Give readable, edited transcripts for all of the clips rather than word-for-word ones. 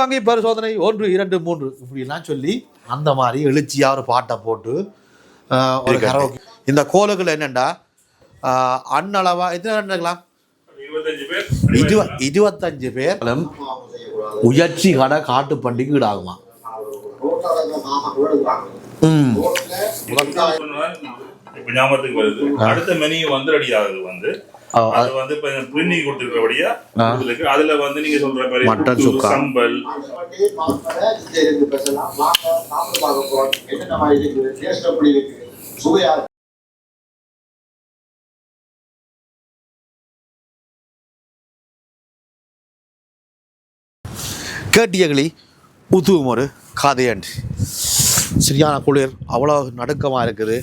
வாங்கி பரிசோதனை 1 2 3 இப்படிலாம் சொல்லி அந்த மாதிரி எழுச்சியாக ஒரு பாட்டை போட்டு ஒரு கரோக்கி. இந்த கோலுக்குள்ள என்னண்டா அண்ணளவா எத்தனை இருக்கலாம் 25 பேர் உயர்ச்சி கடை காட்டு பண்டிகை ஈடாகுமா. ஞாபகத்துக்கு வருது. அடுத்த மெனு வந்து ரெடி ஆகுது வந்து அது வந்து இப்ப பிரிண்டிங் கொடுத்திருக்கபடியா அதுல வந்து நீங்க சொல்ற மாதிரி மட்டன் சுக்கா சம்பல் கேட்டியகளி உத்துவும் ஒரு காதையன்று சரியான குளிர் அவ்வளோ நடுக்கமாக இருக்குது.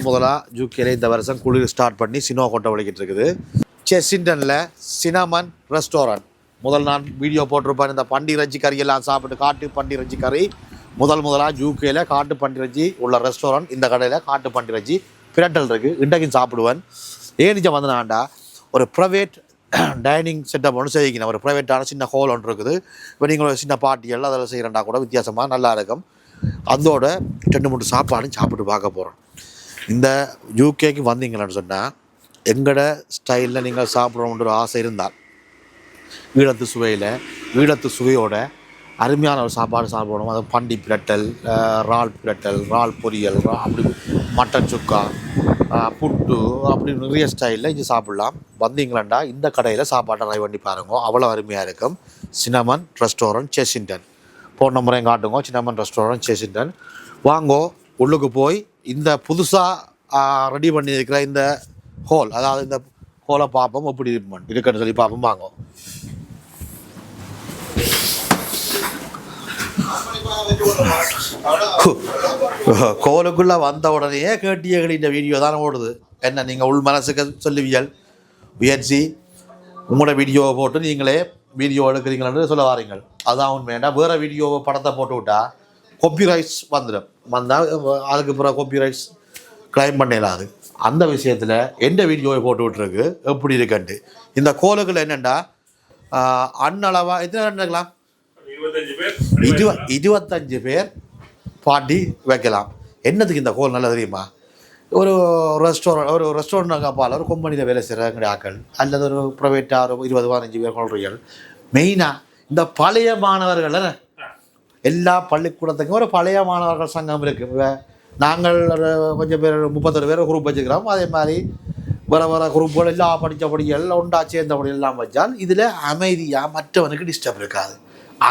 முதலாக யூகேல இந்த வருஷம் குளிர் ஸ்டார்ட் பண்ணி சினோ கொட்டை வலிக்கிட்டு இருக்குது. செஸ்ஸிண்டனில் சினமன் ரெஸ்டாரண்ட் முதல் நான் வீடியோ போட்டிருப்பேன். இந்த பண்டி இறைச்சி கறியெல்லாம் சாப்பிட்டு காட்டு பண்டி இறைச்சி கறி முதலாக யூகேல காட்டு பண்டி இறைச்சி உள்ள ரெஸ்டாரண்ட். இந்த கடையில் காட்டு பண்டி இறைச்சி பிரட்டல் இருக்குது. இன்றைக்கும் சாப்பிடுவேன். ஏனிச்சம் வந்தனாண்டா ஒரு ப்ரைவேட் டைனிங் செட்டப் ஒன்று செய்யணும். ஒரு ப்ரைவேட்டான சின்ன ஹோல் ஒன்று இருக்குது. இப்போ நீங்கள் ஒரு சின்ன பார்ட்டியெல்லாம் அதில் செய்கிறேன்டா கூட வித்தியாசமாக நல்லா இருக்கும். அதோட 2-3 சாப்பாடும் சாப்பிட்டு பார்க்க போகிறோம். இந்த யூகேக்கு வந்தீங்கன்னு சொன்னால் எங்களோட ஸ்டைலில் நீங்கள் சாப்பிடணுன்ற ஒரு ஆசை இருந்தால் ஈழத்து சுவையோட அருமையான ஒரு சாப்பாடு சாப்பிடணும். அது பண்டி பிரட்டல், இறால் பொரியல், அப்படி மட்டன் சுக்கா, புட்டு, அப்படி நிறைய ஸ்டைலில் இங்கே சாப்பிட்லாம். வந்தீங்களாண்டா இந்த கடையில் சாப்பாட்டை ட்ரை பண்ணி பாருங்க. அவ்வளோ அருமையாக இருக்கும். Cinnamon restaurant செஸ்ஸிங்டன். ஃபோன் நம்பரையும் காட்டுங்க. Cinnamon restaurant Chessington. வாங்கோ உள்ளுக்கு போய் இந்த புதுசாக ரெடி பண்ணியிருக்கிற இந்த ஹோல், அதாவது இந்த ஹோலை பார்ப்போம் எப்படி இருக்குன்னு சொல்லி பார்ப்போம். வாங்கோ. கோலுக்குள்ளே வந்த உடனே கேட்டியகளி இந்த வீடியோ தானே ஓடுது. என்ன நீங்கள் உள் மனசுக்கு சொல்லுவியல் முயற்சி உங்களோட வீடியோவை போட்டு நீங்களே வீடியோ எடுக்கிறீங்களன்னு சொல்ல வாரீங்கள். அதான் உண்மையாண்டா. வேறு வீடியோவை படத்தை போட்டு விட்டால் காப்பிரைட்ஸ் வந்தால் அதுக்கு பிறகு காப்பிரைட்ஸ் கிளைம் பண்ணிடலாது. அந்த விஷயத்தில் எந்த வீடியோவை போட்டு விட்டுருக்கு எப்படி இருக்குன்ட்டு. இந்த கோலுக்குள்ள என்னென்னா அண்ணளவா எத்தனை இருக்கலாம் 25 பேர் பாட்டி வைக்கலாம். என்னதுக்கு இந்த கோல் நல்லா தெரியுமா? ஒரு ரெஸ்டாரண்ட் அப்பால் ஒரு கம்பெனியில் வேலை செய்கிற ஆக்கள் அல்லது ஒரு ப்ரைவேட்டாக ஒரு 20-15 பேர் கொள்றீர்கள். மெயினாக இந்த பழைய மாணவர்கள் எல்லா பள்ளிக்கூடத்துக்கும் ஒரு பழைய மாணவர்கள் சங்கம் இருக்குது. நாங்கள் ஒரு கொஞ்சம் பேர் 31 பேர் குரூப் வச்சுக்கிறோம். அதே மாதிரி வர குரூப்புகள் எல்லாம் படித்த படிகள் ஒன்றா சேர்ந்த படி எல்லாம் வச்சால் இதில் அமைதியாக மற்றவனுக்கு டிஸ்டர்ப் இருக்காது.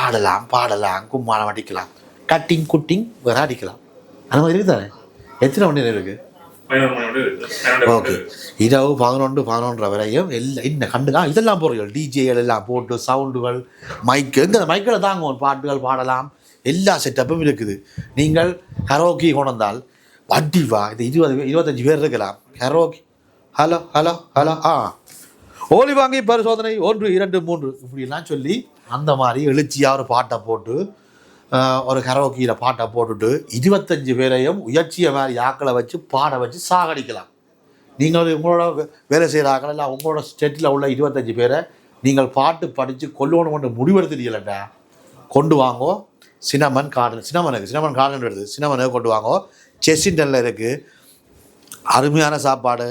ஆடலாம், பாடலாம், கும்மாளம் அடிக்கலாம், குட்டிங் வேற அடிக்கலாம். அந்த மாதிரி இருக்குதானே? எத்தனை மணி நேரம் இருக்குது? ஓகே, இரவு 11 வரையும் எல்லாம் இன்னும் கண்டுதான் இதெல்லாம் போகிறீர்கள். டிஜேகள் எல்லாம் போட்டு சவுண்டுகள் மைக்கில் தாங்குவோம். பாட்டுகள் பாடலாம். எல்லா செட்டப்பும் இருக்குது. நீங்கள் கரோக்கி கொண்டால் வட்டிவா இது 20-25 பேர் இருக்கலாம். கரோக்கி ஹலோ ஹலோ ஹலோ ஓலி வாங்கி பரிசோதனை 1 2 3 இப்படிலாம் சொல்லி அந்த மாதிரி எழுச்சியாக ஒரு பாட்டை போட்டு ஒரு கரோக்கியில் பாட்டை போட்டுட்டு 25 பேரையும் உயர்ச்சியை மாதிரி ஆக்களை வச்சு பாட வச்சு சாகடிக்கலாம். நீங்கள் உங்களோட வேலை செய்கிற ஆக்கள் இல்லை உங்களோட ஸ்டேட்டில் உள்ள 25 பேரை நீங்கள் பாட்டு படித்து கொல்லணும் கொண்டு முடிவெடுத்துட்டீங்களா கொண்டு வாங்கோ. சினமன் கார்டன் வருது. சினமனுக்கு கொண்டு வாங்கோ. செஸ்ஸிண்டனில் இருக்குது. அருமையான சாப்பாடு.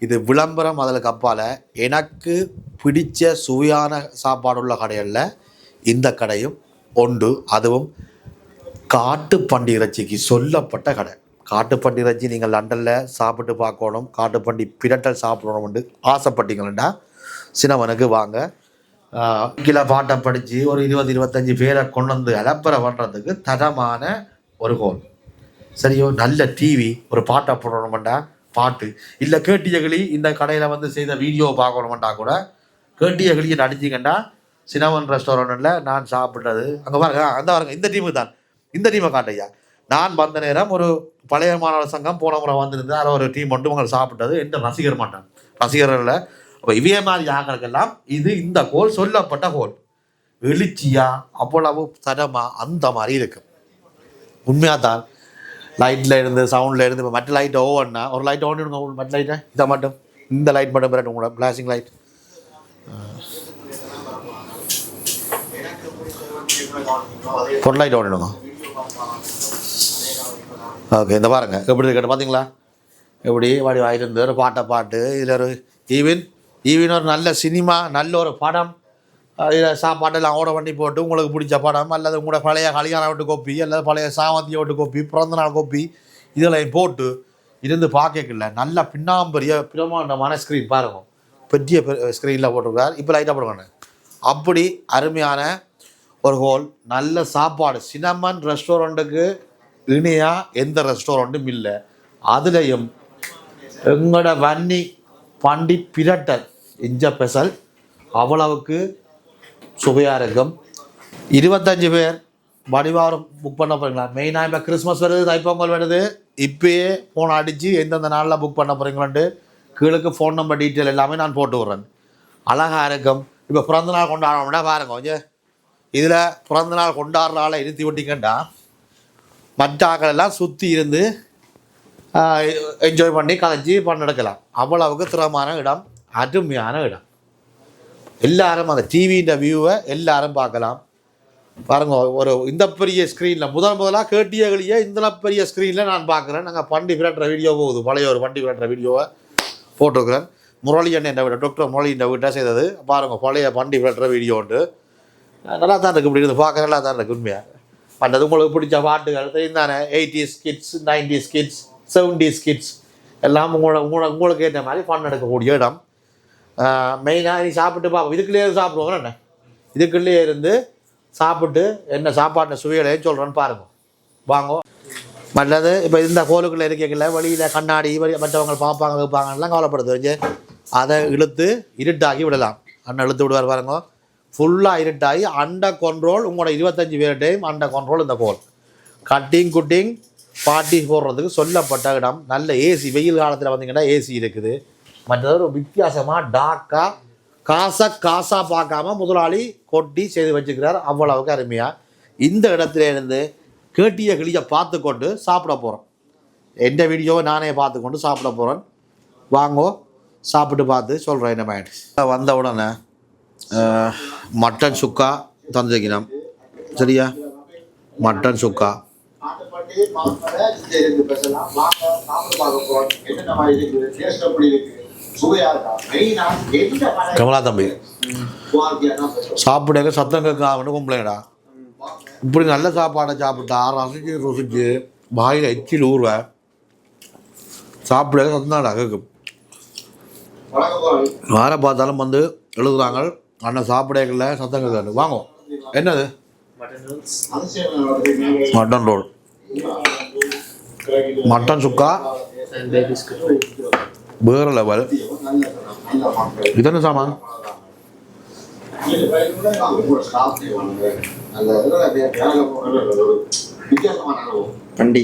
இது விளம்பரம் அதில் அப்பால் எனக்கு பிடிச்ச சுவையான சாப்பாடு உள்ள கடைகளில் இந்த கடையும் உண்டு. அதுவும் காட்டு பண்டி இறைச்சிக்கு சொல்லப்பட்ட கடை. காட்டு பண்டி இறைச்சி நீங்கள் லண்டனில் சாப்பிட்டு பார்க்கணும், காட்டு பண்டி பிரட்டல் சாப்பிடணும்னு ஆசைப்பட்டீங்களா சினவனுக்கு வாங்க. கிலோ பாட்டை படித்து ஒரு 20-25 பேரை கொண்டு வந்து அலப்பறை பண்ணுறதுக்கு தரமான ஒரு ஹோல். சரியோ, நல்ல டிவி, ஒரு பாட்டை போடணுமெண்டா பாட்டு இல்லை கேட்டியகளி இந்த கடையில் வந்து செய்த வீடியோ பார்க்கணுமெண்டா கூட கேட்டியகளியை நடிச்சிங்கன்னா சினமன் ரெஸ்டாரண்ட்டில் நான் சாப்பிட்றது அங்கே பாருங்க இந்த டீமுக்கு தான். இந்த டீமை காட்டையா. நான் வந்த நேரம் ஒரு பழைய மாணவர் சங்கம் போன முறை வந்திருந்தேன். அதில் ஒரு டீம் மட்டும் உங்களை சாப்பிட்டது எந்த ரசிகர்கள் அப்போ இவைய மாதிரி ஆக்களுக்கெல்லாம் இது இந்த கோல் சொல்லப்பட்ட கோல் எழுச்சியாக அவ்வளவு தரமாக அந்த மாதிரி இருக்கு. உண்மையாக தான். லைட்டில் இருந்து சவுண்டில் இருந்து இப்போ மற்ற லைட்டை ஓவன்னா ஒரு லைட் ஓடிடுங்க. மற்ற லைட்டை இதை மட்டும் இந்த லைட் மட்டும் பிறகு உங்களோட ஃப்ளாஷிங் லைட் பொருளாயிட்டு ஓடிடுங்க. ஓகே, இந்த பாருங்கள் எப்படி இருக்கட்டும் பார்த்தீங்களா? எப்படி வாடி வாங்கிட்டு ஒரு பாட்டு இதில் ஒரு ஈவன் ஒரு நல்ல சினிமா, நல்ல ஒரு படம், இதில் சாப்பாட்டெல்லாம் ஆர்டர் பண்ணி போட்டு உங்களுக்கு பிடிச்ச படம் அல்லது உங்களோட பழைய கல்யாண வீட்டு கோப்பி அல்லது பழைய சாமந்திய வீட்டு கோப்பி, பிறந்தநாள் கோப்பி இதெல்லாம் போட்டு இருந்து பார்க்கல. நல்ல பின்னாம்பரிய பிரமாண்டமான ஸ்க்ரீன் பாருங்க, பெரிய ஸ்க்ரீனில் போட்டிருக்கார். இப்போ லைட்டாக போடுவாங்க. அப்படி அருமையான ஒரு ஹோல், நல்ல சாப்பாடு. சினமன் ரெஸ்டாரண்ட்டுக்கு இணையாக எந்த ரெஸ்டாரண்ட்டும் இல்லை. அதுலேயும் எங்களோட வன்னி பண்டி பிரட்டல் இஞ்ச ஸ்பெஷல் அவ்வளவுக்கு சுவையாக இருக்கும். 25 பேர் வடிவாரம் புக் பண்ண போகிறீங்களா? மெயினாக இப்போ கிறிஸ்மஸ் வருது, தைப்பொங்கல் வருது. இப்போயே ஃபோன் அடித்து எந்தெந்த நாளில் புக் பண்ண போகிறீங்களான்ட்டு கீழுக்கு ஃபோன் நம்பர் டீட்டெயில் எல்லாமே நான் போட்டு விட்றேன். அழகாக இருக்கும். இப்போ பிறந்தநாள் கொண்டாடணும்னா பாருங்க, கொஞ்சம் இதில் பிறந்தநாள் கொண்டாடுற ஆளை இருத்தி விட்டிங்கண்டா மற்ற ஆக்கள் எல்லாம் சுற்றி இருந்து என்ஜாய் பண்ணி கலைச்சி நடக்கலாம். அவ்வளவுக்கு திறமான இடம், அருமையான இடம். எல்லாரும் அந்த டிவின்ற வியூவை எல்லாரும் பார்க்கலாம். பாருங்க, ஒரு இந்த பெரிய ஸ்க்ரீனில் முதலாக கேட்டியகளையே இந்த பெரிய ஸ்க்ரீனில் நான் பார்க்குறேன். நாங்கள் பண்டி விரட்டுற வீடியோ போகுது, பழைய ஒரு பண்டி விரட்டுற வீடியோவை போட்டிருக்கிறேன். முரளியன் என்ற வீட்டை, டாக்டர் முரளி என்ற வீட்டை செய்தது பாருங்கள். பழைய பண்டி விரட்டுற வீடியோ உண்டு, நல்லா தான் இருக்குது. இப்படி இருக்குது பார்க்க நல்லா தான் இருக்குது உண்மையாக. பண்றது உங்களுக்கு பிடிச்ச பாட்டுகள் தெரியும் தானே, 80s kids, 90s kids, 70s kids எல்லாம் உங்களுக்கு ஏற்ற மாதிரி ஃபன் எடுக்கக்கூடிய இடம். மெயினாக நீ சாப்பிட்டு பார்ப்போம். இதுக்குள்ளேயே சாப்பிடுவோம் என்ன, இதுக்குள்ளேயே இருந்து சாப்பிட்டு என்ன சாப்பாட்டு சுவைகளையும் சொல்கிறேன்னு பாருங்க. வாங்க. மற்றது இப்போ இந்த கோலுக்குள்ளே இருக்கல வழியில் கண்ணாடி மற்றவங்க பார்ப்பாங்க வைப்பாங்கலாம் கவலைப்படுது வச்சு அதை இழுத்து இருட்டாக்கி விடலாம். அண்ணன் இழுத்து விடுவார் பாருங்க. ஃபுல்லாக இருட்டாகி அண்டர் கண்ட்ரோல். உங்களோட 25 பேர்டையும் அண்டர் கண்ட்ரோல். இந்த கோல் கட்டிங் குட்டிங் பார்ட்டி போடுறதுக்கு சொல்லப்பட்ட இடம். நல்ல ஏசி, வெயில் காலத்தில் வந்தீங்கன்னா ஏசி இருக்குது. மற்றது ஒரு வித்தியாசமாக டாக்காக காசாக பார்க்காம முதலாளி கொட்டி செய்து வச்சுக்கிறார். அவ்வளவுக்கு அருமையாக இந்த இடத்துல இருந்து கேட்டிய கிளியை பார்த்து கொண்டு சாப்பிட போகிறோம். எந்த வீடியோவை நானே பார்த்து கொண்டு சாப்பிட போகிறேன். வாங்கோ, சாப்பிட்டு பார்த்து சொல்கிறேன் என்ன மாதிரி. வந்த உடனே மட்டன் சுக்கா தந்துக்கணும். சரியா? மட்டன் சுக்கா கமலா தம்பி சாப்பிட சத்தம் கேட்காமனு கும்பலைடா. இப்படி நல்ல சாப்பாடை சாப்பிட்டா ருசிச்சு வாயில் எச்சில் ஊறுவேன். சாப்பிட சத்தம்டா கேட்கும். யாரை பார்த்தாலும் வந்து எழுதுறாங்க, அண்ணன் சாப்பிடல சத்தம் கேட்காது. வாங்க. என்னது? மட்டன் ரோல், மட்டன் சுக்கா வேறு லெவல். இது என்ன சாமான்? பண்டி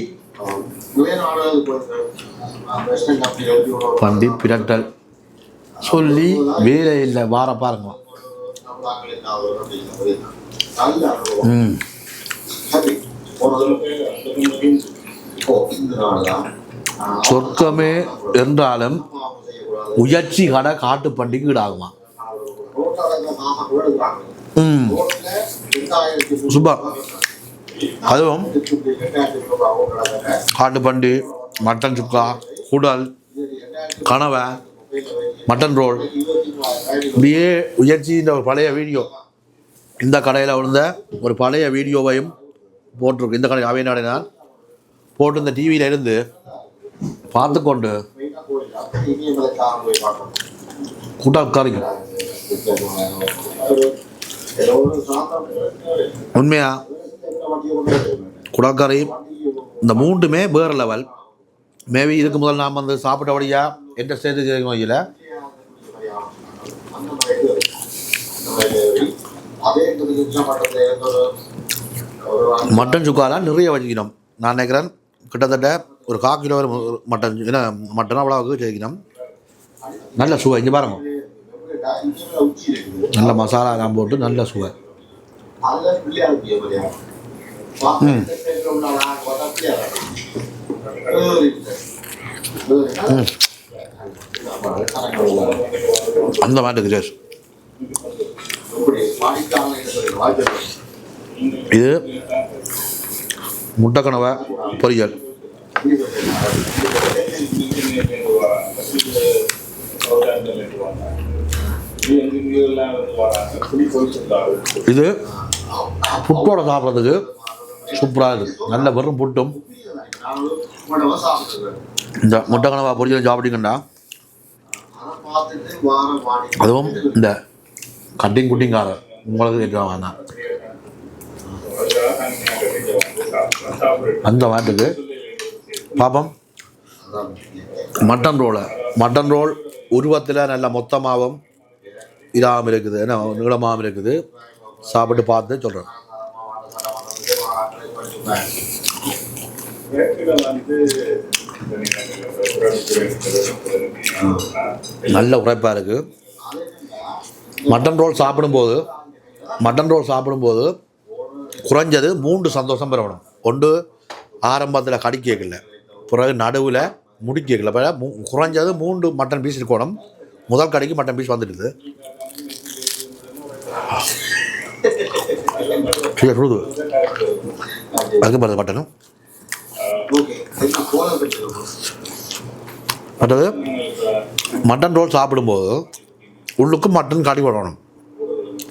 பண்டி பிரட்டல் சொல்லி வேலை இல்லை. வார பாருங்க. சொர்க்கமே என்றாலும் உயர்ச்சி கடை காட்டு பண்டிகை ஈடாகுமா? சுபா அதுவும் காட்டு பண்டி, மட்டன் சுக்கா, குடல், கனவை, மட்டன் ரோல், இப்படியே உயர்ச்சின்ற ஒரு பழைய வீடியோ இந்த கடையில் விழுந்த ஒரு பழைய வீடியோவையும் போட்டிருக்கு. இந்த கடை அவை நாடினால் போட்டு இந்த டிவியில் இருந்து பார்த்து கொண்டு கூட்டாக்கறி உண்மையா குடாக்கறி இந்த மூன்றுமே வேறு லெவல். மேபி இதுக்கு முதல் நாம் வந்து சாப்பிட்டபடியா எந்த ஸ்டேஜ் வகையில் மட்டன் சுக்காலாம் நிறைய வச்சுக்கணும். நான் நினைக்கிறேன் கிட்டத்தட்ட ஒரு 1/4 கிலோ மட்டன், ஏன்னா மட்டன் அவ்வளோவுக்கு வச்சுக்கணும். நல்ல சுவை. இங்கே பாருங்க, நல்ல மசாலாலாம் போட்டு நல்ல சுவை. அந்த மாதிரி டேஸ்ட். இது முட்டைக்கனவை பொரியல். இது புட்டோட சாப்பிட்றதுக்கு சூப்பராக இருக்குது. நல்ல வெறும் புட்டும் இந்த முட்டைக்கனவா பொரியல் சாப்பிட்டீங்கன்னா அதுவும் இந்த கட்டிங் குட்டிங்கார உங்களுக்கு கேட்கலாம் வேணாம். அந்த மாட்டுக்கு பாப்பம் மட்டன் ரோல் உருவத்தில் நல்ல மொத்தமாகவும் இதாகவும் இருக்குது, ஏன்னா நீளமாகவும் இருக்குது. சாப்பிட்டு பார்த்து சொல்கிறேன். நல்ல உரைப்பாக இருக்குது. மட்டன் ரோல் சாப்பிடும்போது குறைஞ்சது 3 சந்தோஷம் பெறணும். ஒன்று ஆரம்பத்தில் கடி கேட்கல, பிறகு நடுவில் முடி கேட்கல, குறைஞ்சது 3 மட்டன் பீஸ் இருக்கணும். முதல் கடைக்கு மட்டன் பீஸ் வந்துடுது. அதுக்கு பிறகு மட்டனும் அடுத்தது மட்டன் ரோல் சாப்பிடும்போது உள்ளுக்கு மட்டன் கடி போடணும்.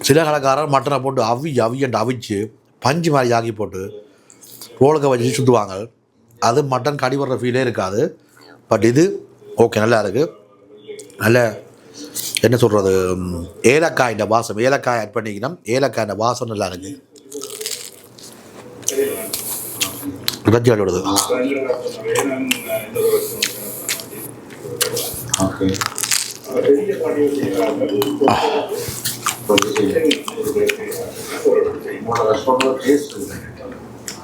சில கடைக்காரர் மட்டனை போட்டு அவிச்சு பஞ்சு மாதிரி ஆக்கி போட்டு ரோலுக்கு வச்சு சுற்றுவாங்க. அது மட்டன் கடி போடுற ஃபீலே இருக்காது. பட் இது ஓகே, நல்லா இருக்குது. நல்ல என்ன சொல்கிறது, ஏலக்காய் வாசம், ஏலக்காய் ஆட் பண்ணிக்கணும். ஏலக்காய் வாசம் நல்லா இருக்குது. ரஜ்ஜி ஆடுவது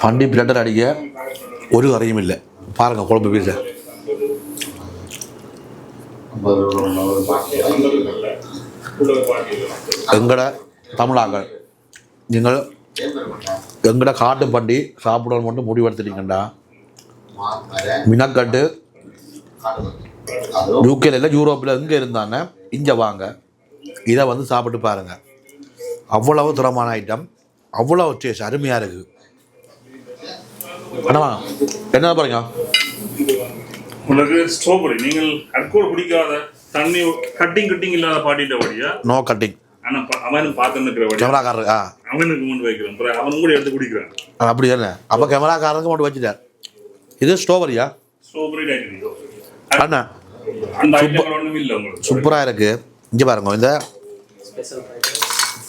பண்டி பிளண்டர் அடிக்க ஒரு கரையும் இல்லை. பாருங்கள் குழம்பு வீட்டில் எங்கட தமிழாக்கள் நீங்கள் எங்கட காட்டு பண்டி சாப்பிடணும் மட்டும் முடிவெடுத்துட்டீங்கண்டா மினக்கட்டு யூகேல இல்லை யூரோப்பில் எங்கே இருந்தாங்க இங்கே வாங்க, இதை வந்து சாப்பிட்டு பாருங்கள். அவ்வளவு தரமான ஐட்டம், அவ்வளோ டேஸ்ட் அருமையாக இருக்குது. அண்ணா என்ன பாருங்க, உங்களுக்கு ஸ்ட்ராபெரி நீங்கள் அல்கோல் குடிக்காத தண்ணி கட்டிங் இல்லாத பாட்டிட்ட வழியா நோ கட்டிங். ஆனால் அவனும் பார்த்து நிற்கிற வழியா கேமராக்காரரு அவனுக்கு முன் வைக்கிறேன், அவன் கூட எடுத்து குடிக்கிறான். அப்படி தானே? அப்போ கேமராக்காரருக்கு மட்டும் வச்சுட்டார். இது ஸ்ட்ராபெரியா? ஸ்ட்ராபெரி அண்ணா அந்த ஐட்டம் ஒன்றும் இல்லை உங்களுக்கு. சூப்பராக இருக்குது. இங்கே பாருங்க, இந்த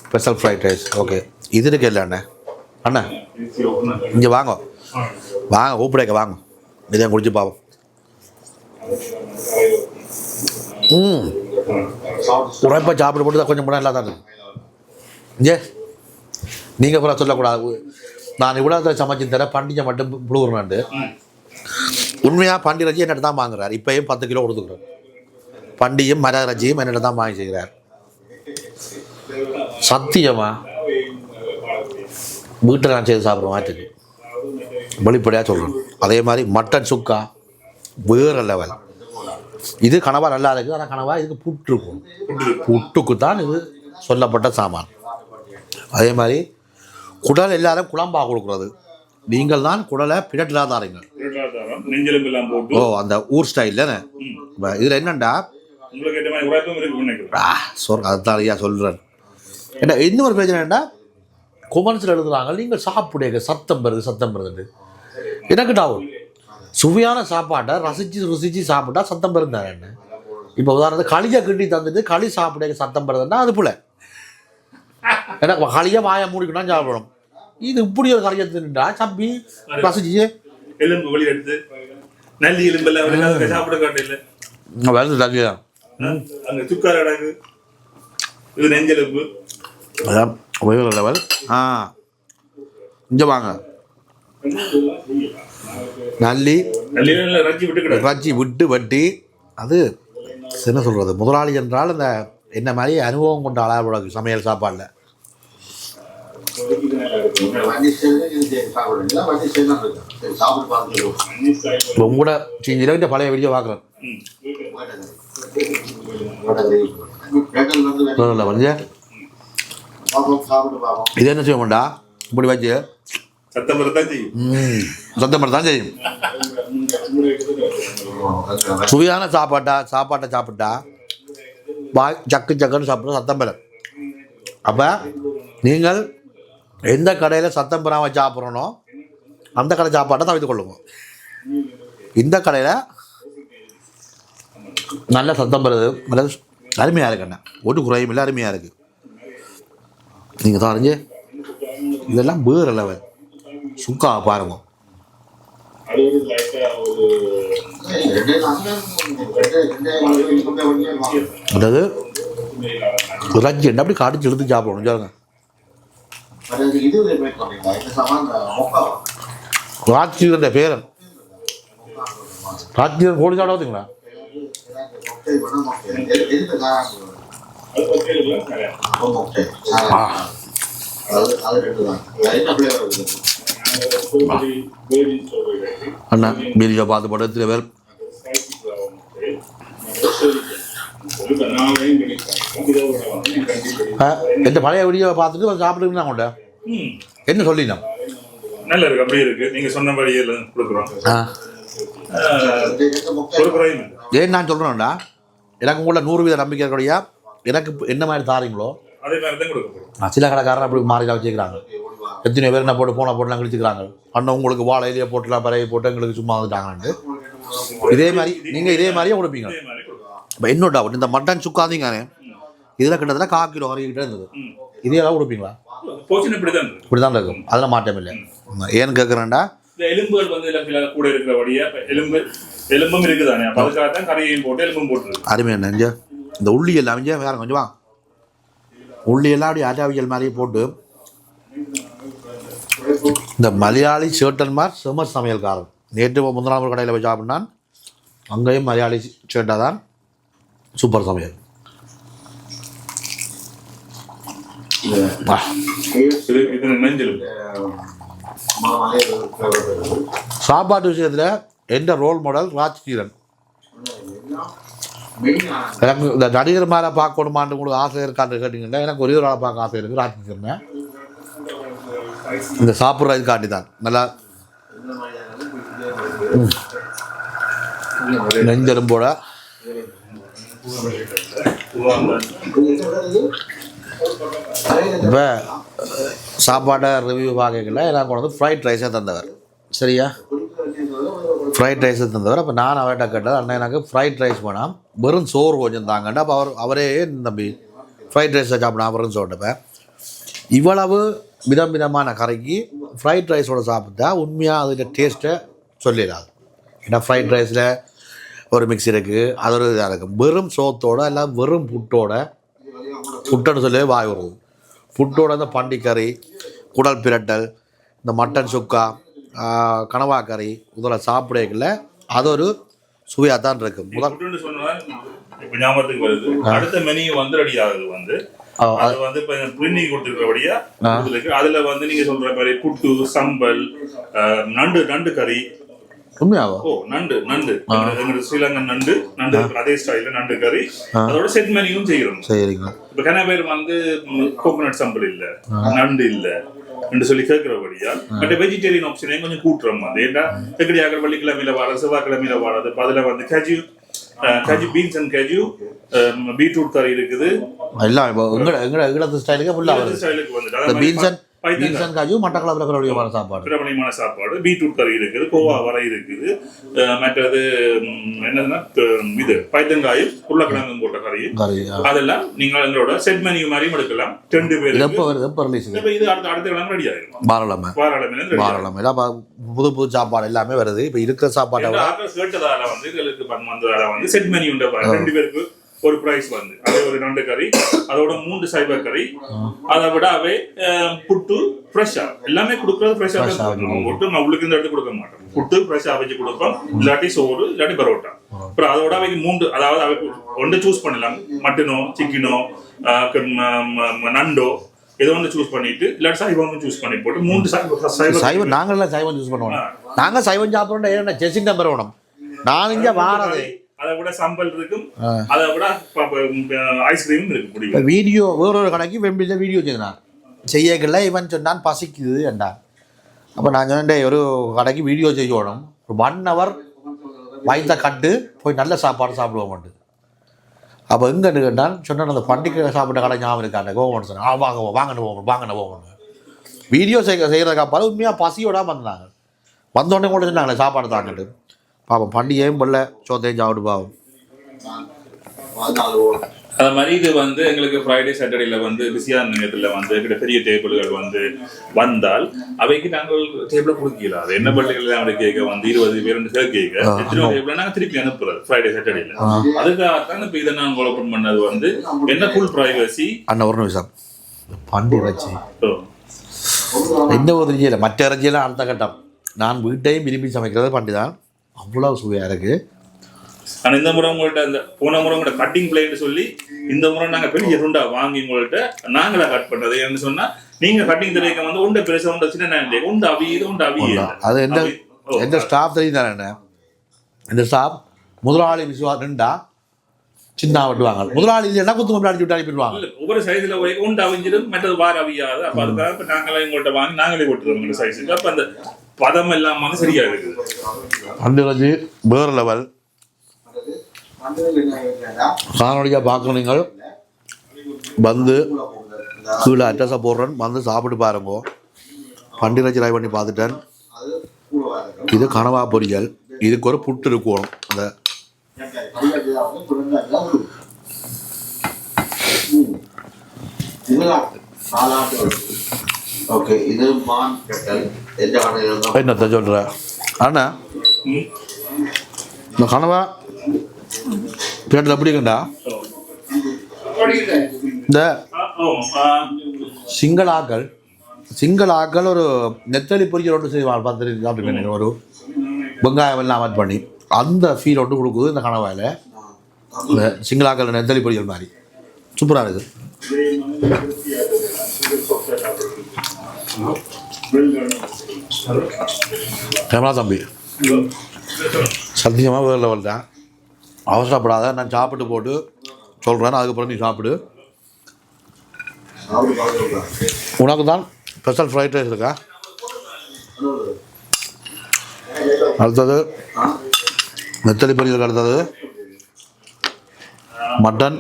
ஸ்பெஷல் ஃப்ரைட் ரைஸ். ஓகே, இது இருக்கு இல்லை அண்ணா? அண்ணா இங்கே வாங்க கூப்பிடக்க வாங்க, இதை குடிச்சு பார்ப்போம். உரைப்பா சாப்பிட போட்டு தான் கொஞ்சம் முன்னாடி இல்லாதான் இருக்கு. இங்கே நீங்கள் அப்புறம் சொல்லக்கூடாது, நான் இவ்வளோ சமைச்சு தரேன் பண்டிகை மட்டும் புழுகுறேன்ட்டு. உண்மையாக பண்டி ரஜி என்னிட்ட தான் வாங்குறார். இப்போயும் 10 கிலோ கொடுத்துக்குறேன். பண்டியும் மர ரஜியும் என்னிட்ட தான் வாங்கி செய்கிறார். சத்தியமா வீட்டில் நான் செய்து சாப்பிட்ற மாட்டுக்கு வெளிப்படையாக சொல்கிறேன். அதே மாதிரி மட்டன் சுக்கா வேறு லெவல். இது கனவா நல்லா இருக்குது. ஆனால் கனவா இதுக்கு புட்டு இருக்கும், புட்டுக்கு தான் இது சொல்லப்பட்ட சாமான். அதே மாதிரி குடல் எல்லாரும் குழம்பா கொடுக்குறது. நீங்கள் தான் குடலை பிடட்டிலாதாரீங்க. ஓ, அந்த ஊர் ஸ்டைல் தானே. இதில் என்னண்டா அதுதான் ஐயா சொல்கிறேன். ஏன்னா இன்னொரு பிரச்சனை என்னண்டா, கொமன்ஸில் எழுதுறாங்க நீங்கள் சாப்பிடுங்க சத்தம் வருது. எனக்கு டவுன் சுவையான சாப்பாட்டை ருசிச்சு சாப்பிட்டா சத்தம் பெருந்தாரு என்ன. இப்போ உதாரணத்துக்கு களியை கிண்டி தந்துட்டு களி சாப்பிடுங்க சத்தம் பெறுதுன்னா அது போல. ஏன்னா களியை வாயை மூடிக்கணும் சாப்பிடணும். இது இப்படி ஒரு கரையை தின்னுட்டா சப்பி ரசிச்சு எலும்பு வெளி எடுத்து நல்லி எலும்பு சாப்பிட காட்டில வருது. அங்கே சுக்கார கிடக்கு, இது நெஞ்செலும்பு. அதான் வேறு லெவல். இங்கே வாங்க, நல்லி ரச்சி விட்டு வட்டி. அது என்ன சொல்கிறது, முதலாளி என்றால் அந்த என்ன மாதிரி அனுபவம் கொண்ட ஆளாக சமையல் சாப்பாடில். உங்களோட செஞ்சிட பழைய வீடியோ பார்க்குறேன். இது என்ன செய்ய மாட்டா, இப்படி வச்சு சத்தம் தான் செய்யும். சத்தம் தான் செய்யும். சுவையான சாப்பாட்டை சாப்பிட்டா பாய் சக்குன்னு சாப்பிட்ற சத்தம் பெற. அப்போ நீங்கள் எந்த கடையில் சத்தம் பெறாமல் சாப்பிட்றனோ அந்த கடை சாப்பாட்டை தவிர்த்து கொள்ளுங்க. இந்த கடையில் நல்ல சத்தம் பெறுது, நல்ல அருமையாக இருக்கு அண்ணா, ஒட்டு குறையும் இல்லை, அருமையாக இருக்குது. நீங்கள் தான் அறிஞ்சு இதெல்லாம் வேறு லெவல். சுக்கா பாருங்க, அதாவது ரஜ்ஜி அப்படி கடிச்சு எடுத்து சாப்பிடணும். சொல்லுங்க, ராஜ்ஜீவன் பேரன், ராஜ்ஜீவன் கோழி சாப்பிட பார்த்தீங்களா? அண்ணா வீடியோ பார்த்து போட்டு எத்தனை பேர் இந்த பழைய வீடியோவை பார்த்துட்டு சாப்பிடுங்க. உங்கள்கிட்ட என்ன சொல்லிடலாம்? நல்லா இருக்கு, அப்படியே இருக்கு. நீங்க சொன்ன மாதிரியே கொடுக்குறோம். ஒரு குறையும் இல்லை. ஏன் நான் சொல்கிறேன்டா, எனக்கு உங்களோட 100% நம்பிக்கை இருக்கக்கூடிய எனக்கு என்ன மாதிரி தாரீங்களோ அதே மாதிரி தான் கொடுக்க. சில கடைக்காரன் அப்படி மாறிலாம் வச்சுக்கிறாங்க. எத்தனை பேர் என்ன போட்டு போட்டுலாம் கழிச்சுக்கிறாங்க. அண்ணன் உங்களுக்கு வாழை இலையை போட்டுலாம் பறவை போட்டு எங்களுக்கு சும்மா வந்துட்டாங்கன்னு. இதே மாதிரி நீங்கள் இதே மாதிரியே கொடுப்பீங்க. இப்போ இன்னொரு டவுட், இந்த மட்டன் சுக்காதீங்கானே இதில் கிட்டத்தட்ட 1/4 கிலோ வரைக்கிட்டே இருந்தது. இதெல்லாம் கொடுப்பீங்களா? இப்படி தான் இருக்கும், அதெல்லாம் மாற்றம் இல்லை. ஏன்னு கேட்குறேன்டா, எலும்புகள் வந்து கூட இருக்கிறபடியா எலும்பும் இருக்குதானே, அதுக்காக தான் கரையையும் போட்டு எலும்பும் போட்டு அருமையா நெஞ்ச இந்த உள்ளி எல்லாம் அமைஞ்சா வேற கொஞ்சம் வா, உள்ளி எல்லாம் அப்படி ஆட்டாவியல் மாதிரியே போட்டு இந்த மலையாளி சேட்டன்மார் செமர் சமையல்காரன். நேற்று முந்தினாள் கடையில் போய் சாப்பிட்னான், அங்கேயும் மலையாளி சேட்டா தான் சூப்பர் சமையல். சாப்பாட்டு விஷயத்தில் எந்த ரோல் மாடல் ராஜ்கிரண். எனக்கு இந்த நடிகர் மேலே பார்க்கணுமான்னு உங்களுக்கு ஆசை இருக்கான்னு கேட்டிங்கன்னா, எனக்கு ஒரே ஒரு ஆளை பார்க்க ஆசை இருக்குது, ராஜ்கிரணை. இந்த சாப்பிட்ற இது காட்டி தான் நல்லா நெஞ்செலும்போட இப்போ சாப்பாட்டை ரிவ்யூ பார்க்கல எல்லாம் கொண்டு வந்து ஃப்ரைட் ரைஸை தந்தவர். சரியா, ஃப்ரைட் ரைஸை தந்தவர். அப்போ நான் அவர்கிட்ட கேட்டது, அண்ணன் எனக்கு ஃப்ரைட் ரைஸ் வேணாம், வெறும் சோறு கொஞ்சம் தாங்கண்டா. அப்போ அவரே தம்பி ஃப்ரைட் ரைஸை சாப்பிடா வெறும் சோறுப்பேன். இவ்வளவு விதமான கரைக்கு ஃப்ரைட் ரைஸோடு சாப்பிட்டா உண்மையாக அதில் டேஸ்ட்டை சொல்லிடாது. ஏன்னா ஃப்ரைட் ரைஸில் ஒரு மிக்ஸ் இருக்குது, அது ஒரு இதாக இருக்கும். வெறும் சோத்தோட எல்லாம் வெறும் புட்டுன்னு சொல்லி வாய் வருது. புட்டோட அந்த பண்டிக்கறி, குடல் பிரட்டல், இந்த மட்டன் சுக்கா, கனவா கறி இதெல்லாம் சாப்பிடல, அது ஒரு சுவையாக தான் இருக்கு. ஞாபகத்துக்கு வருது, அடுத்த மெனு வந்து ரெடி ஆகுது வந்து அது வந்து இப்ப பிரிண்ணி கொடுத்துருக்கபடியா அதுல வந்து நீங்க சொல்ற மாதிரி புட்டு, சம்பல், நண்டு கறி. உண்மையாவோ? ஓ, நண்டு ஸ்ரீலங்கன் நண்டு அதே ஸ்டைல நண்டு கறி, அதோட செட் மெனியும் செய்யறோம். சரிங்க. இப்ப கன பேர் வந்து கோகோனட் சம்பல் இல்ல, நண்டு இல்ல என்று சொல்லி கேட்கிறபடியா பட் வெஜிடேரியன் ஆப்ஷனையும் கொஞ்சம் கூட்டுறோம். வந்து ஏன்னா எப்படியாக வெள்ளிக்கிழமையில வர, செவ்வாய்க்கிழமையில வராது. அதுல வந்து கஜு பீன்ஸ் அண்ட் கஜு, பீட்ரூட் கறி இருக்குது. எல்லாம் எங்களோட ஸ்டைலுக்கு ஃபுல்லாக ஸ்டைலுக்கு வந்து பீன்ஸ் அண்ட் காஜு மட்டக்களப்பில் சாப்பாடு, பிரபலமான சாப்பாடு. பீட்ரூட் கறி இருக்குது, கோவா வரை இருக்குது, மற்றது என்னதுன்னா இது பைத்தங்காயும் உருளைக்கிழங்கும் போட்ட கறி. அதெல்லாம் நீங்கள் எங்களோட செட் மெனு மாதிரியும் எடுக்கலாம். 2 பேர் இது அடுத்த கிழமை ரெடி ஆயிடும். புது சாப்பாடு எல்லாமே வருது. இப்ப இருக்கிற சாப்பாடு கேட்டதால வந்து எங்களுக்கு வந்ததால வந்து செட் மெனு 2 பேருக்கு ஒரு பிரைஸ் வந்து அதே ஒரு நண்டு கறி, அதோட 3 சைவ கறி, அதை விட அவை புட்டு ஃப்ரெஷ்ஷா எல்லாமே கொடுக்கறது ஃப்ரெஷ்ஷா போட்டு நம்மளுக்கு இந்த இடத்துக்கு கொடுக்க மாட்டோம். புட்டு ஃப்ரெஷ்ஷா வச்சு கொடுப்போம், இல்லாட்டி சோறு, இல்லாட்டி பரோட்டா. அப்புறம் அதோட அவைக்கு 3, அதாவது அவை ஒன்று சூஸ் பண்ணலாம், மட்டனோ சிக்கனோ நண்டோ ஏதோ ஒன்று சூஸ் பண்ணிட்டு, இல்லாட்டி சைவம் சூஸ் பண்ணி போட்டு 3 சைவம். நாங்களாம் சைவம் சூஸ் பண்ணுவோம். நாங்க சைவம் சாப்பிடணும். ஏன்னா செஸ்ஸிங் நம்பர் வேணும். நான் இங்கே வாரது அதை விட சம்பல் இருக்கும், அதை விட ஐஸ்கிரீமும் இருக்கு. வீடியோ வேறொரு கடைக்கு வெம்பியில் வீடியோ செய்யணும். செய்யக்கல இவன் சொன்னான் பசிக்குது என்றான். அப்போ நான் சொன்னேன் ஒரு கடைக்கு வீடியோ செய்யணும், ஒரு 1 hour வயிற்ற கட்டு போய் நல்ல சாப்பாடு சாப்பிடுவோம்ட்டு. அப்போ எங்கன்னு கேட்டான், சொன்னான் அந்த பண்டிகை சாப்பிட்ட கடை ஞாபகம் இருக்காண்ட கோவம் சொன்னேன். வாங்கன்னு போவோம் வீடியோ செய்கிறதுக்கு அப்பால் உண்மையாக பசியோட வந்தாங்க. வந்தோடனே கூட சொன்னாங்களே சாப்பாடு தாங்கிட்டு பாப்போம், பண்டிகையும் பல்ல சோத்தையும் சாப்பிட்டு பாவம். அது மாதிரி இது வந்து எங்களுக்கு ஃப்ரைடே சாட்டர்டேல வந்து பிஸியான நேரத்தில் வந்து எங்கிட்ட பெரிய டேபிள்கள் வந்து வந்தால் அவைக்கு நாங்கள் டேபிளை கொடுக்கல. அது என்ன பள்ளிகள் அவங்களுக்கு கேட்க வந்து 20 பேர் கேட்க எத்தனை டேபிளை நாங்கள் திருப்பி அனுப்புறது ஃப்ரைடே சாட்டர்டேல. அதுக்காகத்தான் இப்போ இதை நாங்கள் ஓப்பன் பண்ணது வந்து என்ன ஃபுல் ப்ரைவசி. அண்ணா ஒரு நிமிஷம், பண்டி இறைச்சி எந்த ஒரு இறைச்சியில் மற்ற இறைச்சியெல்லாம் அடுத்த கட்டம். நான் வீட்டையும் விரும்பி சமைக்கிறது பண்டி தான், அவ்வளோ சுவையாக இருக்குது. ஆனால் இந்த முறை உங்கள்கிட்ட அந்த போன முறை உங்கள்கிட்ட கட்டிங் பிளேன்னு சொல்லி இந்த முறை நாங்கள் பெரிய துண்டா வாங்கி உங்கள்கிட்ட நாங்களா கட் பண்ணுறது. ஏன்னு சொன்னால் நீங்கள் கட்டிங் தெரிவிக்க வந்து உண்டை பெருசாக உண்டை சின்ன உண்டு அவியுது உண்டு அவியுது. அது எந்த ஸ்டாஃப் தெரியும் தானே, இந்த ஸ்டாஃப் முதலாளி நின்றா சின்ன வெட்டுவாங்க, முதலாளி இல்லைன்னா குத்து கொண்டு அடிச்சு விட்டு அனுப்பிடுவாங்க. ஒவ்வொரு சைஸில் உண்டு அவிஞ்சிடும், மற்றது வார அவியாது. அப்போ அதுக்காக இப்போ நாங்களே உங்கள்கிட்ட வாங்கி நாங்களே போட்டுருவோம் உங்களோட சைஸுக்கு. அப்போ அந்த பதம் எல்லாம் வந்து சரியா இருக்குது. அந்த இறைச்சி வேறு லெவல். காணொலியாக பார்க்க நீங்கள் வந்து கீழே அட்ரஸை போடுறேன், வந்து சாப்பிட்டு பாருங்க. பண்டிகை ட்ரை பண்ணி பார்த்துட்டேன். இது கனவா பொரியல், இதுக்கு ஒரு புட்டு இருக்கணும். அந்த என்னத்த சொல்ற அண்ணா, இந்த கனவா கேட்டது எப்படி இருக்கா? இந்த சிங்கள ஆக்கள் ஒரு நெத்தலி பொரிக்கிற ஒன்று செய்வாங்க பார்த்துட்டு, ஒரு வெங்காயம் எல்லாம் ஆட் பண்ணி அந்த ஃபீல் ஒன்று கொடுக்குது இந்த கனவாயில். இந்த சிங்கள ஆக்கள் நெத்தலி பொரிக்கிற மாதிரி சூப்பராக இருக்குது. கேமரா தம்பி சத்தியமாக வேறு லெவல் தான். அவசரப்படாத, நான் சாப்பிட்டு போட்டு சொல்கிறேன், அதுக்கப்புறம் நீ சாப்பிடு. உனக்கு தான் ஸ்பெஷல் ஃப்ரைட் ரைஸ் இருக்கா? அடுத்தது நெத்தலி பொரியலுக்கு அடுத்தது மட்டன்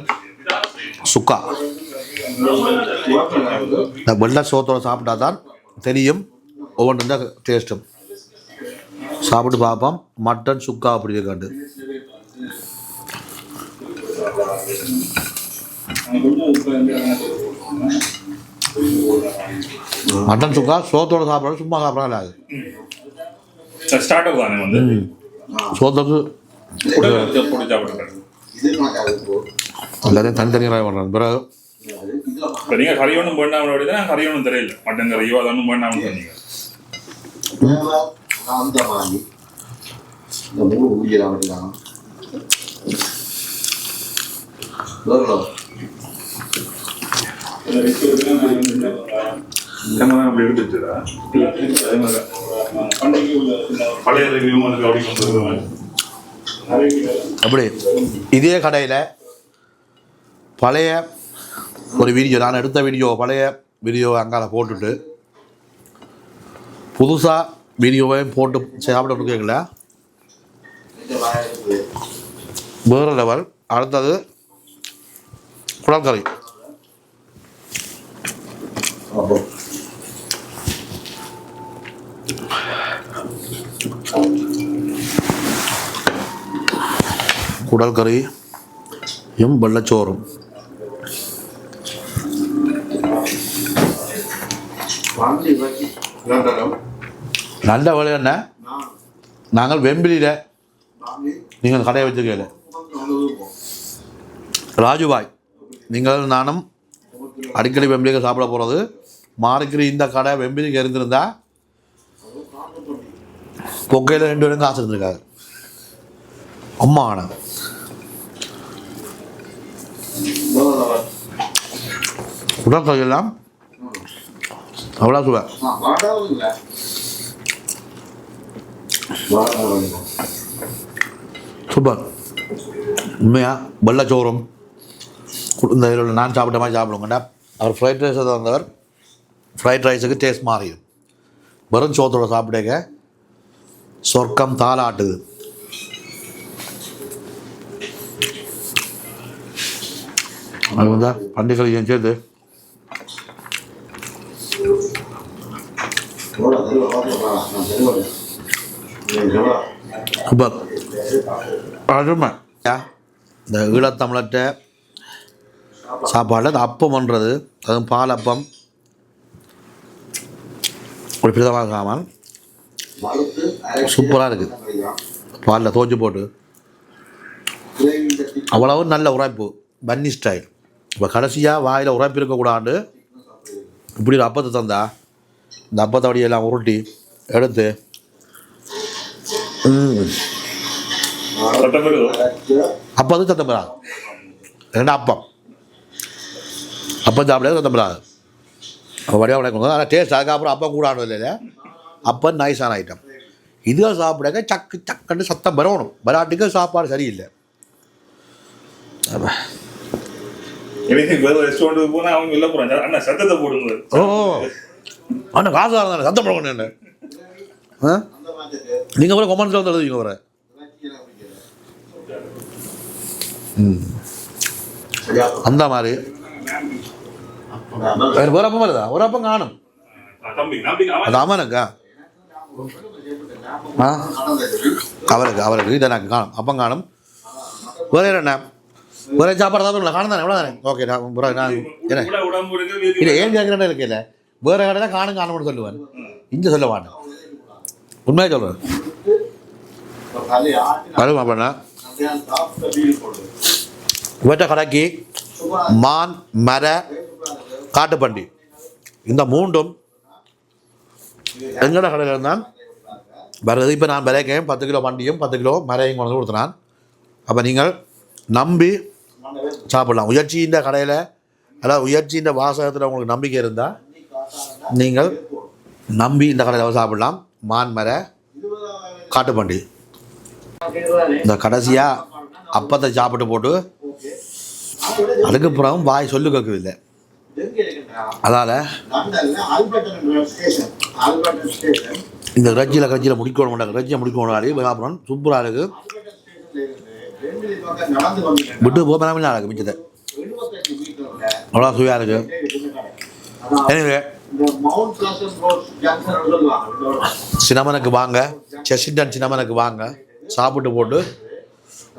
சுக்கா. வெள்ளை சோத்தோடு சாப்பிட்டா தான் தெரியும் ஒவ்வொன்று டேஸ்ட்டும். சாப்பிட்டு பார்ப்போம் மட்டன் சுக்கா அப்படி இருக்காண்டு. மட்டன் சுக்கா சோத்தோட சாப்பிட்றது சும்மா சாப்பிட்றா அது சோத்துக்கு எல்லாத்தையும் தனித்தனியாக பண்ணுறாங்க. பிறகு நீங்கள் கறி ஒன்றும் பண்ணாமல் தான் கறி ஒன்றும் தெரியல, மட்டன் கறியோ அதை ஒன்றும் பண்ணாமல் சொன்னீங்க. அப்படி எடுத்துச்சுடா பழைய அப்படி இதே கடையில் பழைய ஒரு வீடியோ, நான் எடுத்த வீடியோ பழைய வீடியோ அங்கால போட்டுட்டு புதுசாக வீடியோவையும் போட்டு சாப்பிட கேட்கல, வேறு லெவல். அடுத்தது குடல் கறி. குடல் கறியும் வெள்ளச்சோறும் நல்ல வேலை. என்ன நாங்கள் வெம்பிலியில் நீங்கள் கடையை வச்சுக்கல ராஜுபாய், நீங்கள் நானும் அடிக்கடி வெம்பிலிக்கு சாப்பிட போகிறது. மாறிக்கிற இந்த கடை வெம்பிலிக்கு இருந்திருந்தா கொக்கையில் 2 பேரும் காசு இருந்திருக்காரு. அம்மா ஆனால் உடற்கொலையெல்லாம் அவ்வளோ சுவை. சூப்பர். உண்மையாக வெள்ளச்சோறும் இந்த இதில் நான் சாப்பிட்ட மாதிரி சாப்பிடுங்கண்டா. அவர் ஃப்ரைட் ரைஸ் வந்தவர் ஃப்ரைட் ரைஸுக்கு டேஸ்ட் மாறிடும். வெறும் சோத்தோட சாப்பிடுங்க சொர்க்கம் தாளாட்டுது. அது வந்தா பண்டிகை சேர்த்து அருமை. இந்த ஈழத்தமிழற்ற சாப்பாடில் இந்த அப்பம் பண்ணுறது, அதுவும் பால் அப்பம் ஒரு பிரதமாக சாமான் சூப்பராக இருக்குது. பாலில் தோஞ்சு போட்டு அவ்வளவு நல்ல உரைப்பு, பன்னி ஸ்டைல். இப்போ கடைசியாக வாயில் உரைப்பு இருக்கக்கூடாது. இப்படி ஒரு அப்பத்தை தந்தா இந்த அப்பத்தை அப்படியெல்லாம் உருட்டி எடுத்து அப்போ அது சத்தம் பெறாது. ரெண்டு அப்பம் சாப்பிடாது சத்தம் பெறாது. அப்போ வடிவாக உடைக்கணும். ஆனால் டேஸ்ட் அதுக்கப்புறம் அப்பம் கூடாது இல்லை. அப்போ நைஸான ஐட்டம். இதுவும் சாப்பிடாக்க சக்கு சக்குன்னு சத்தம் பெறணும். பராட்டுக்கு சாப்பாடு சரியில்லை. ஓ ஆனால் காசு தானே சத்தம் போடணும். என்ன நீங்கள் கூட கொமெண்ட்ஸில் வந்து எழுதுவீங்க வர. அந்த மாதிரி வேறு அப்பம் வருதா? ஒரு அப்பம் காணும். அது அம்மனுக்கா? அவருக்கு இதை எனக்கு காணும். அப்பம் காணும். வேறு என்ன வேறு சாப்பாடு தான் காணும் தானே? எவ்வளோ தானே? ஓகே நான் என்ன இல்லை ஏன் கேட்குறேன்னு இருக்கு. இல்லை வேறு கடை தான் காணும்னு சொல்லுவேன். இங்கே சொல்ல மாட்டேன். உண்மையாக சொல்கிறேன். வருமா பண்ண இவற்ற கடைக்கு மான் மர காட்டுப்பண்டி இந்த மூன்றும் எங்கட கடையில் இருந்தான் வருது. இப்போ நான் விலைக்கேன் 10 கிலோ வண்டியும் 10 கிலோ மரையும் கொண்டு கொடுத்தனான். அப்போ நீங்கள் நம்பி சாப்பிடலாம். உயர்ச்சியின் கடையில் அதாவது உயர்ச்சியின் வாசகத்தில் உங்களுக்கு நம்பிக்கை இருந்தால் நீங்கள் நம்பி இந்த கடையில் சாப்பிடலாம். மான் மர காட்டுப்பண்டி. இந்த கடைசியாக அப்பத்தை சாப்பிட்டு போட்டு அதுக்கப்புறம் வாய் சொல்லு கேட்குதில்லை. அதால் இந்த கட்சியில் முடிக்கணும். கட்சியை முடிக்கணும். விழாப்புறம் சூப்பராக இருக்குது. விட்டு போகாமல் இருக்குது. மிச்சத்தை அவ்வளோ சுவையாக இருக்குது. எனவே சினமனுக்கு வாங்க, செஷிண்டன் சினமனுக்கு வாங்க, சாப்பிட்டு போட்டு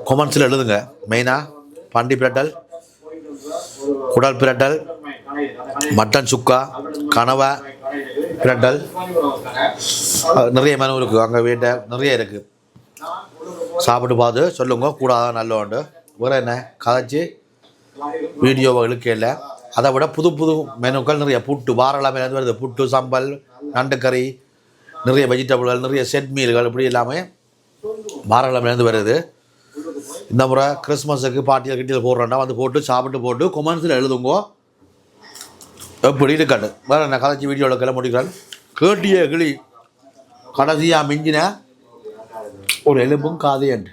கொமெண்ட்ஸில் எழுதுங்க. மெயினாக பண்டி பிரட்டல், குடல் பிரட்டல், மட்டன் சுக்கா, கனவா பிரட்டல் நிறைய மெனு இருக்குது. அங்கே வீட்டை நிறைய இருக்குது. சாப்பிட்டு பார்த்து சொல்லுங்க. கூடாதான் நல்ல உண்டு. வேறு என்ன கதைச்சி வீடியோவை இழுக்கையில் அதை விட புது புது மெனுக்கள் நிறைய. புட்டு வாரலாமே வருது. புட்டு, சம்பல், நண்டுக்கறி, நிறைய வெஜிடபிள்கள், நிறைய செட் மீல்கள், இப்படி எல்லாமே வாரலாமேலேருந்து வருது. இந்த முறை கிறிஸ்மஸுக்கு பாட்டியில் கிட்டியில் போடுறோன்னா வந்து போட்டு சாப்பிட்டு போட்டு கொமெண்ட்ஸில் எழுதுங்கோ எப்படி இருக்காது. வேறு என்ன கதைச்சி வீடியோவில் கிளம்ப முடிக்கிறேன். கேட்டிய கிளி கடைசியாக மிஞ்சின ஒரு எலும்பும் காதையண்டு.